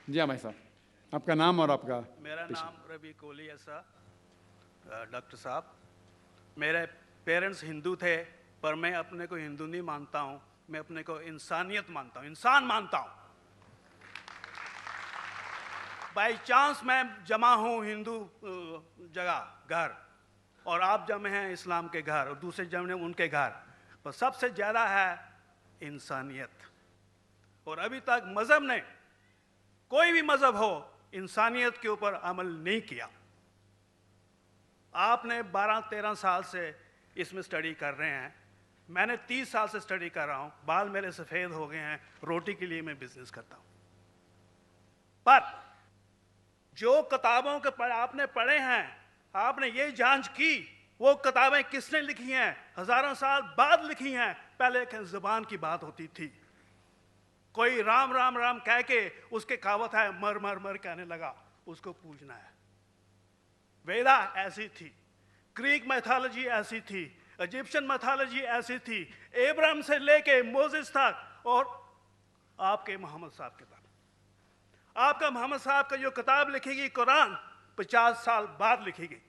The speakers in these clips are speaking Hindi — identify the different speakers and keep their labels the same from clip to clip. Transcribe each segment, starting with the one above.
Speaker 1: जी हाँ भाई साहब, आपका नाम और आपका?
Speaker 2: मेरा नाम रवि कोहली है सर। डॉक्टर साहब, मेरे पेरेंट्स हिंदू थे, पर मैं अपने को हिंदू नहीं मानता हूँ, मैं अपने को इंसानियत मानता हूँ, इंसान मानता हूँ। बाई चांस मैं जमा हूँ हिंदू जगह घर, और आप जमे हैं इस्लाम के घर, और दूसरे जमे उनके घर, पर सबसे ज़्यादा है इंसानियत। और अभी तक मज़हब ने, कोई भी मज़हब हो, इंसानियत के ऊपर अमल नहीं किया। आपने 12-13 साल से इसमें स्टडी कर रहे हैं, मैंने 30 साल से स्टडी कर रहा हूँ, बाल मेरे सफ़ेद हो गए हैं, रोटी के लिए मैं बिजनेस करता हूँ। पर जो किताबों के आपने पढ़े हैं, आपने ये जांच की वो किताबें किसने लिखी हैं? हज़ारों साल बाद लिखी हैं। पहले एक ज़बान की बात होती थी, कोई राम राम राम कह के उसके कहावत है मर मर मर कहने लगा, उसको पूजना है। वेदा ऐसी थी, ग्रीक मैथोलॉजी ऐसी थी, इजिप्शियन मैथोलॉजी ऐसी थी, इब्राहिम से लेके मोसेस तक, और आपके मोहम्मद साहब के तक। आपका मोहम्मद साहब का जो किताब लिखेगी कुरान 50 साल बाद लिखेगी,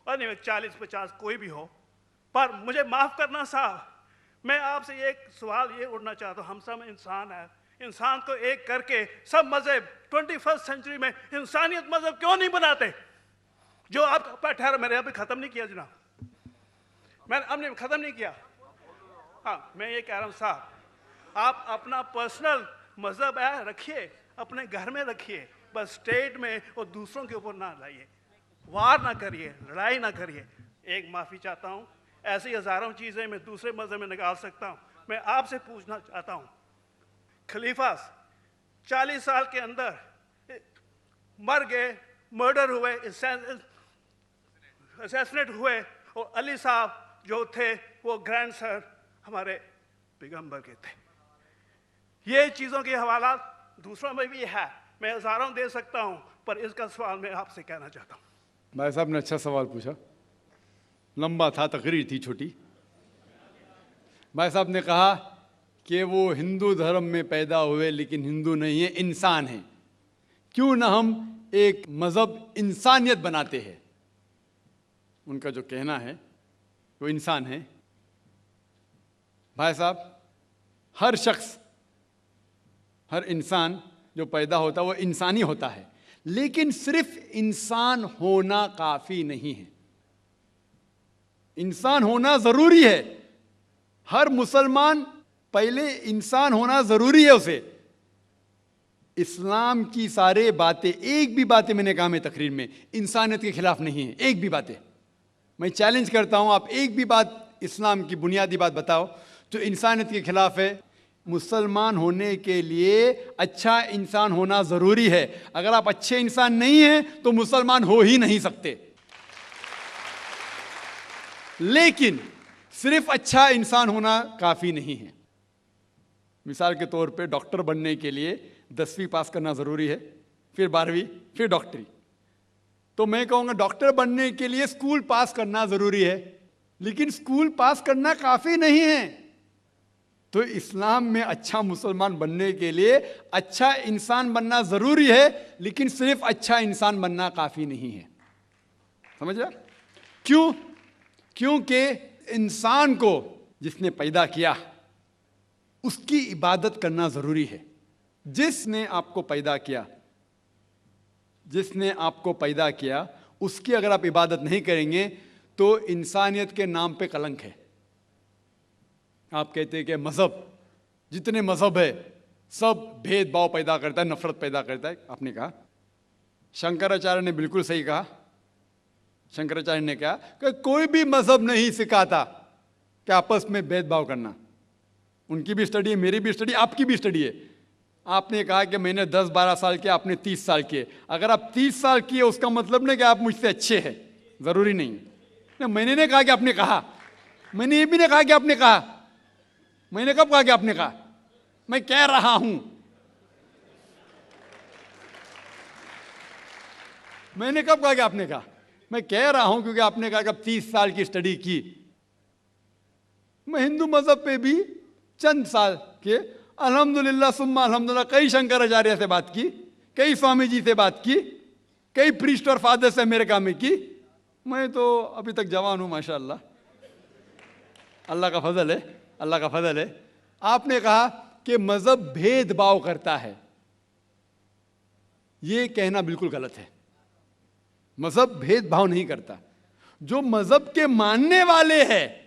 Speaker 2: और नहीं 40-50 कोई भी हो। पर मुझे माफ करना साहब, मैं आपसे एक सवाल ये उठना चाहता हूँ, हम सब इंसान हैं, इंसान को एक करके सब मजहब 21st सेंचुरी में इंसानियत मजहब क्यों नहीं बनाते? जो आप ठहरा, मैंने अभी खत्म नहीं किया जनाब, मैंने हमने खत्म नहीं किया। हाँ, मैं ये कह रहा हूँ साहब, आप अपना पर्सनल मजहब है रखिए, अपने घर में रखिए, बस स्टेट में और दूसरों के ऊपर ना लाइए, वार ना करिए, लड़ाई ना करिए। एक माफ़ी चाहता हूँ, ऐसी हज़ारों चीज़ें मैं दूसरे मज़हब में निकाल सकता हूँ। मैं आपसे पूछना चाहता हूँ, खलीफा 40 साल के अंदर मर गए, मर्डर हुए, असैसिनेट हुए, और अली साहब जो थे वो ग्रैंड सर हमारे पैगंबर के थे। ये चीज़ों के हवाला दूसरों में भी है, मैं हज़ारों दे सकता हूँ, पर इसका सवाल मैं आपसे कहना चाहता हूँ।
Speaker 1: भाई साहब ने अच्छा सवाल पूछा, लंबा था, तकरीर थी छोटी। भाई साहब ने कहा कि वो हिंदू धर्म में पैदा हुए लेकिन हिंदू नहीं है, इंसान है। क्यों ना हम एक मज़हब इंसानियत बनाते हैं? उनका जो कहना है वो इंसान है। भाई साहब, हर शख्स, हर इंसान जो पैदा होता है वो इंसानी होता है, लेकिन सिर्फ इंसान होना काफ़ी नहीं है। इंसान होना ज़रूरी है। हर मुसलमान पहले इंसान होना ज़रूरी है उसे। इस्लाम की सारे बातें, एक भी बातें मैंने कहा मैं तकरीर में, इंसानियत के खिलाफ नहीं है। एक भी बातें मैं चैलेंज करता हूं, आप एक भी बात इस्लाम की बुनियादी बात बताओ तो इंसानियत के खिलाफ है। मुसलमान होने के लिए अच्छा इंसान होना ज़रूरी है। अगर आप अच्छे इंसान नहीं हैं तो मुसलमान हो ही नहीं सकते। लेकिन सिर्फ अच्छा इंसान होना काफ़ी नहीं है। मिसाल के तौर पे डॉक्टर बनने के लिए 10वीं पास करना ज़रूरी है, फिर 12वीं, फिर डॉक्टरी। तो मैं कहूँगा डॉक्टर बनने के लिए स्कूल पास करना ज़रूरी है, लेकिन स्कूल पास करना काफ़ी नहीं है। तो इस्लाम में अच्छा मुसलमान बनने के लिए अच्छा इंसान बनना ज़रूरी है, लेकिन सिर्फ अच्छा इंसान बनना काफ़ी नहीं है। समझ रहे? क्यों? क्योंकि इंसान को जिसने पैदा किया उसकी इबादत करना ज़रूरी है। जिसने आपको पैदा किया, जिसने आपको पैदा किया, उसकी अगर आप इबादत नहीं करेंगे तो इंसानियत के नाम पे कलंक है। आप कहते हैं कि मज़हब, जितने मज़हब है सब भेदभाव पैदा करता है, नफ़रत पैदा करता है। आपने कहा, शंकराचार्य ने बिल्कुल सही कहा। शंकराचार्य ने कहा कि कोई भी मज़हब नहीं सिखाता कि आपस में भेदभाव करना। उनकी भी स्टडी है, मेरी भी स्टडी, आपकी भी स्टडी है। आपने कहा कि मैंने 10-12 साल किए, आपने 30 साल किए। अगर आप 30 साल किए उसका मतलब नहीं कि आप मुझसे अच्छे हैं, ज़रूरी नहीं है। मैंने नहीं कहा कि आपने कहा, मैंने ये भी नहीं कहा कि आपने कहा। मैंने कब कहा कि आपने कहा? मैं कह रहा हूं, मैंने कब कहा कि आपने कहा? मैं कह रहा हूं क्योंकि आपने कहा कि अब 30 साल की स्टडी की। मैं हिंदू मजहब पे भी चंद साल के अल्हम्दुलिल्लाह सुम्मा अल्हम्दुलिल्लाह कई शंकराचार्य से बात की, कई स्वामी जी से बात की, कई प्रीस्ट और फादर से अमेरिका में की। मैं तो अभी तक जवान हूँ माशाअल्लाह, अल्लाह का फजल है, अल्लाह का फजल है। आपने कहा कि मजहब भेदभाव करता है, ये कहना बिल्कुल गलत है। मजहब भेदभाव नहीं करता। जो मजहब के मानने वाले हैं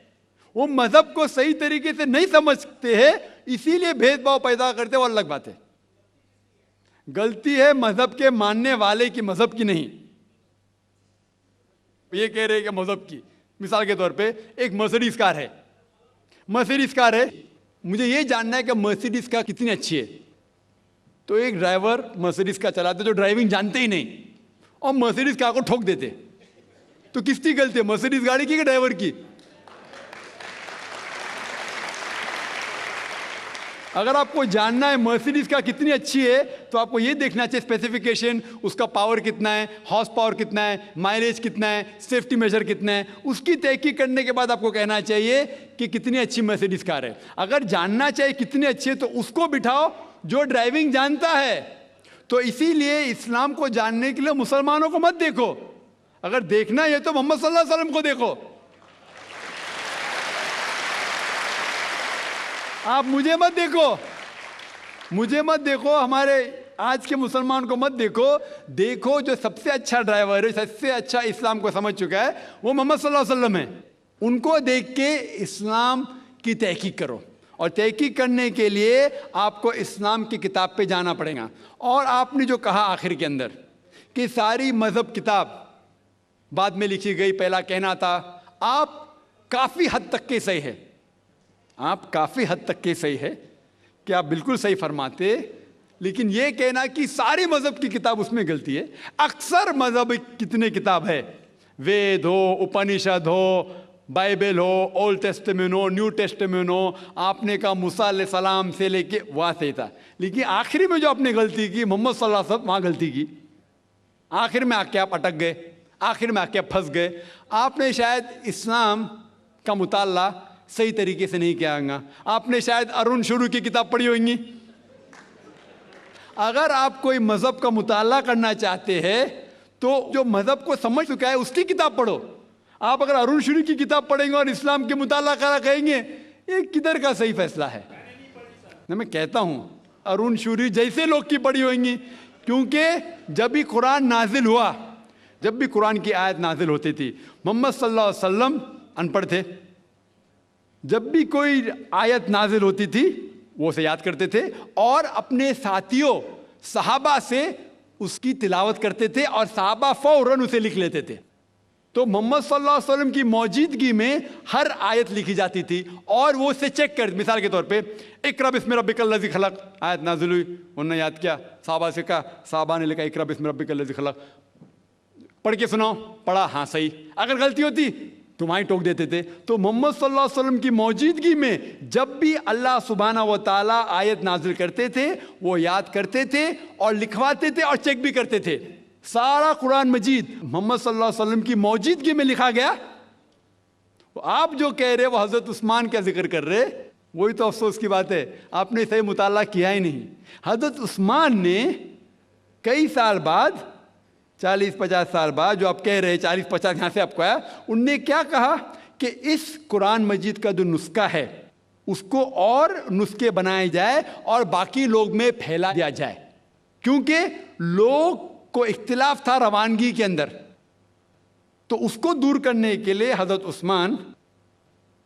Speaker 1: वो मजहब को सही तरीके से नहीं समझते हैं, इसीलिए भेदभाव पैदा करते, वो अलग बात है। गलती है मजहब के मानने वाले की, मजहब की नहीं। ये कह रहे हैं कि मजहब की, मिसाल के तौर पे एक मर्सिडीज कार है, मर्सिडीज कार है, मुझे ये जानना है कि मर्सिडीज कार कितनी अच्छी है। तो एक ड्राइवर मर्सिडीज कार चलाते जो ड्राइविंग जानते ही नहीं और मर्सिडीज कार को ठोक देते, तो किसकी गलती है, मर्सिडीज गाड़ी की कि ड्राइवर की? अगर आपको जानना है मर्सिडीज का कितनी अच्छी है तो आपको ये देखना चाहिए स्पेसिफिकेशन, उसका पावर कितना है, हॉर्स पावर कितना है, माइलेज कितना है, सेफ्टी मेजर कितना है, उसकी तहकीक करने के बाद आपको कहना चाहिए कि कितनी अच्छी मर्सिडीज कार है। अगर जानना चाहिए कितनी अच्छी है तो उसको बिठाओ जो ड्राइविंग जानता है। तो इसीलिए इस्लाम को जानने के लिए मुसलमानों को मत देखो, अगर देखना है तो मोहम्मद सल्लल्लाहु अलैहि वसल्लम को देखो। आप मुझे मत देखो, मुझे मत देखो, हमारे आज के मुसलमान को मत देखो। देखो जो सबसे अच्छा ड्राइवर है, सबसे अच्छा इस्लाम को समझ चुका है, वो मोहम्मद सल्लल्लाहु अलैहि वसल्लम है। उनको देख के इस्लाम की तहकीक करो, और तहकीक करने के लिए आपको इस्लाम की किताब पे जाना पड़ेगा। और आपने जो कहा आखिर के अंदर कि सारी मजहब किताब बाद में लिखी गई, पहला कहना था, आप काफ़ी हद तक के सही है, आप काफ़ी हद तक के सही है कि आप बिल्कुल सही फरमाते, लेकिन ये कहना कि सारी मजहब की किताब, उसमें गलती है। अक्सर मजहब कितने किताब है, वेद हो, उपनिषद हो, बाइबल हो, ओल्ड टेस्टामेंट हो, न्यू टेस्टामेंट हो, आपने कहा मूसा अलैहिस्सलाम से लेके वहाँ सही था, लेकिन आखिरी में जो आपने गलती की, मोहम्मद सल्लल्लाहु अलैहि वसल्लम, वहाँ गलती की। आखिर में आके आप अटक गए, आखिर में आके आप फंस गए। आपने शायद इस्लाम का मुताला सही तरीके से नहीं किया होगा, आपने शायद अरुण शुरू की किताब पढ़ी होंगी। अगर आप कोई मजहब का मुताला करना चाहते हैं तो जो मजहब को समझ चुका है उसकी किताब पढ़ो। आप अगर अरुण शुरू की किताब पढ़ेंगे और इस्लाम के मुताला करा कहेंगे, ये किधर का सही फैसला है? ना, मैं कहता हूं अरुण शुरू जैसे लोग की पढ़ी होंगी, क्योंकि जब भी कुरान नाजिल हुआ, जब भी कुरान की आयत नाजिल होती थी, मोहम्मद सल्लल्लाहु अलैहि वसल्लम अनपढ़ थे। जब भी कोई आयत नाजिल होती थी वो उसे याद करते थे और अपने साथियों सहाबा से उसकी तिलावत करते थे, और सहाबा फौरन उसे लिख लेते थे। तो मोहम्मद सल्लल्लाहु अलैहि वसल्लम की मौजूदगी में हर आयत लिखी जाती थी और वो उसे चेक कर, मिसाल के तौर पे इक़रा बिस्मि रब्बिकल लज़ी खलक़ आयत नाजिल हुई, उन्होंने याद किया, सहाबा से कहा, सहाबा ने लिखा इक़रा बिस्मि रब्बिकल लज़ी खलक़, पढ़ के सुनाओ, पढ़ा, हाँ सही। अगर गलती होती तुम्हारी टोक देते थे। तो मोहम्मद सल्लल्लाहु अलैहि वसल्लम की मौजूदगी में जब भी अल्लाह सुब्हाना व तआला आयत नाजिल करते थे वो याद करते थे और लिखवाते थे और चेक भी करते थे। सारा कुरान मजीद मोहम्मद सल्लल्लाहु अलैहि वसल्लम की मौजूदगी में लिखा गया। तो आप जो कह रहे वो हज़रत उस्मान का जिक्र कर रहे, वही तो अफसोस की बात है, आपने सही मुताला किया ही नहीं। हज़रत उस्मान ने कई साल बाद, 40-50 साल बाद, जो आप कह रहे हैं 40-50 यहाँ से आपको आया, उनने क्या कहा कि इस कुरान मजीद का जो नुस्खा है उसको और नुस्खे बनाए जाए और बाकी लोग में फैला दिया जाए, क्योंकि लोग को इख्तिलाफ था रवानगी के अंदर। तो उसको दूर करने के लिए हज़रत उस्मान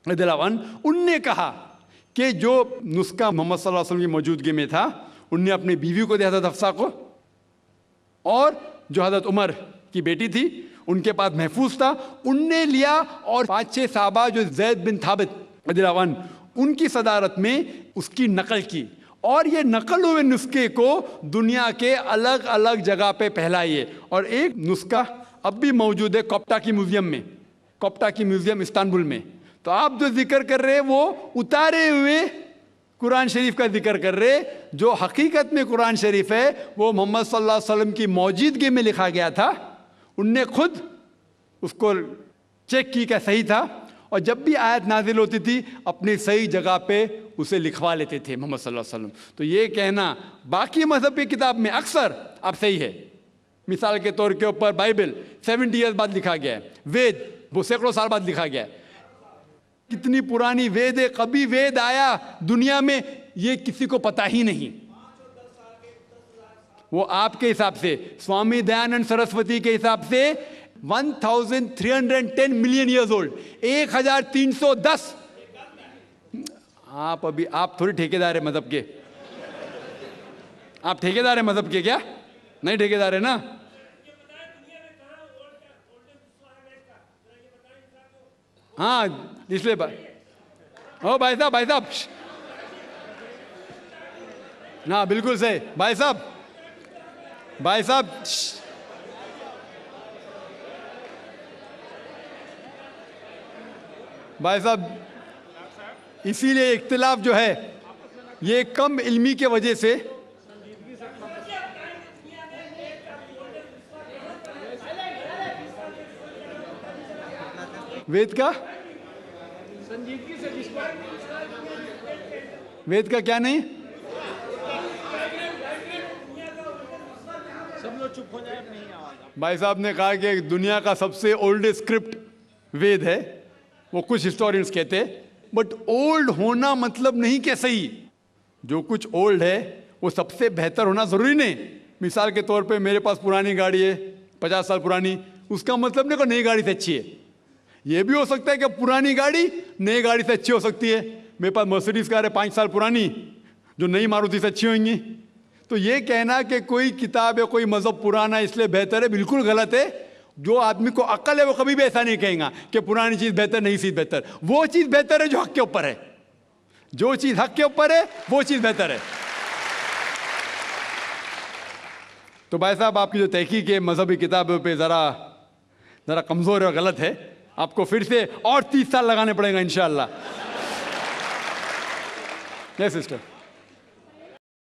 Speaker 1: रज़ियल्लाहु अन्हु उनने कहा कि जो नुस्खा मोहम्मद सल्लल्लाहु अलैहि वसल्लम की मौजूदगी में था, उनने अपनी बीवी को दिया हज़रत हफ्सा को, और जो हज़रत उमर की बेटी थी उनके पास महफूज था, उनने लिया, और 5-6 साहबा जो ज़ैद बिन थाबित रज़ियल्लाहु अन्हु उनकी सदारत में उसकी नकल की, और ये नकल हुए नुस्खे को दुनिया के अलग अलग जगह पे फैलाइए। और एक नुस्खा अब भी मौजूद है कोप्टा की म्यूज़ियम में, कोप्टा की म्यूज़ियम इस्तांबुल में। तो आप जो जिक्र कर रहे हैं वो उतारे हुए कुरान शरीफ का जिक्र कर रहे, जो हकीकत में कुरान शरीफ है वो मोहम्मद सल्लल्लाहु अलैहि वसल्लम की मौजूदगी में लिखा गया था। उनने खुद उसको चेक की क्या सही था, और जब भी आयत नाजिल होती थी अपनी सही जगह पे उसे लिखवा लेते थे मोहम्मद सल्लल्लाहु अलैहि वसल्लम। तो ये कहना बाकी मजहब की किताब में अक्सर अब सही है। मिसाल के तौर के ऊपर बाइबल 70 ईयर्स बाद लिखा गया है, वेद वो सैकड़ों साल बाद लिखा गया है। कितनी पुरानी वेद है, कभी वेद आया दुनिया में ये किसी को पता ही नहीं। वो आपके हिसाब से, स्वामी दयानंद सरस्वती के हिसाब से 1310 मिलियन ईयर्स ओल्ड, 1310। आप थोड़ी ठेकेदार है मजहब के। आप ठेकेदार है मजहब के क्या? नहीं ठेकेदार है ना। हाँ इसलिए ओ भाई साहब ना, बिल्कुल सही भाई साहब इसीलिए इख्तिलाफ जो है ये कम इल्मी के वजह से। वेद का वेद का क्या नहीं? सब लोग चुप हो जाए, नहीं आवाज। भाई साहब ने कहा कि दुनिया का सबसे ओल्डेस्ट स्क्रिप्ट वेद है, वो कुछ हिस्टोरियंस कहते हैं। बट ओल्ड होना मतलब नहीं कि सही। जो कुछ ओल्ड है वो सबसे बेहतर होना जरूरी नहीं। मिसाल के तौर पे मेरे पास पुरानी गाड़ी है 50 साल पुरानी, उसका मतलब नहीं कि नई गाड़ी से अच्छी है। ये भी हो सकता है कि पुरानी गाड़ी नई गाड़ी से अच्छी हो सकती है। मेरे पास मर्सिडीज कार है 5 साल पुरानी, जो नई मारुति से अच्छी होंगी। तो ये कहना कि कोई किताब या कोई मजहब पुराना इसलिए बेहतर है, बिल्कुल गलत है। जो आदमी को अक्ल है वो कभी भी ऐसा नहीं कहेगा कि पुरानी चीज बेहतर, नई चीज बेहतर। वो चीज बेहतर है जो हक के ऊपर है। जो चीज हक के ऊपर है वो चीज बेहतर है। तो भाई साहब आपकी जो तहकीक है मजहबी किताबों पे जरा कमजोर और गलत है। आपको फिर से और 30 साल लगाने पड़ेगा इंशाअल्लाह। Yes sister.